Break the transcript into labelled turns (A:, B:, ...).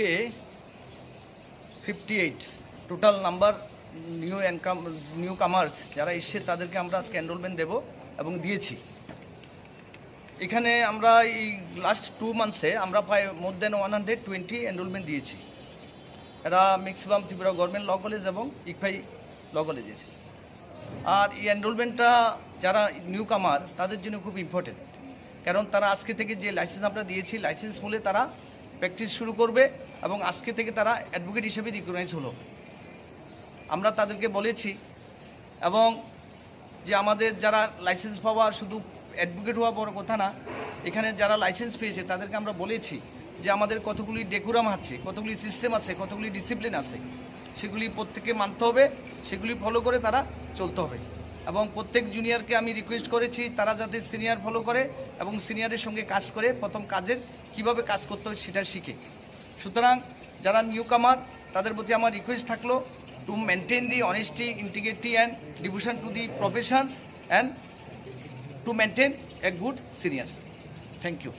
A: আজকে 58 total number new কামার্স যারা এসছে তাদেরকে আমরা আজকে এনরোলমেন্ট দেব এবং দিয়েছি। এখানে আমরা এই লাস্ট 2 মান্থসে আমরা প্রায় মোর দেন 120 এনরোলমেন্ট দিয়েছি। এরা maximum Tripura government law college এবং ইকফাই ল কলেজের। আর এই এনরোলমেন্টটা যারা নিউ কামার তাদের জন্য খুব ইম্পর্টেন্ট, কারণ তারা আজকে থেকে যে লাইসেন্স আমরা দিয়েছি লাইসেন্স মূলে তারা প্র্যাকটিস শুরু করবে এবং আজকে থেকে তারা অ্যাডভোকেট হিসেবে রিকগনাইজ হলো। আমরা তাদেরকে বলেছি এবং যে আমাদের যারা লাইসেন্স পাওয়া শুধু অ্যাডভোকেট হওয়া বড় কথা না, এখানে যারা লাইসেন্স পেয়েছে তাদেরকে আমরা বলেছি যে আমাদের কতগুলি ডেকুরাম আছে, কতগুলি সিস্টেম আছে, কতগুলি ডিসিপ্লিন আছে, সেগুলি প্রত্যেককে মানতে হবে, সেগুলি ফলো করে তারা চলতে হবে। এবং প্রত্যেক জুনিয়রকে আমি রিকোয়েস্ট করেছি তারা যাতে সিনিয়র ফলো করে এবং সিনিয়রের সঙ্গে কাজ করে প্রথম কাজের কিভাবে কাজ করতে হয় সেটা শিখে। সুতরাং যারা নিউ কামার তাদের প্রতি আমার রিকোয়েস্ট থাকলো to maintain the honesty, integrity and devotion to the professions and to maintain a good senior. Thank you.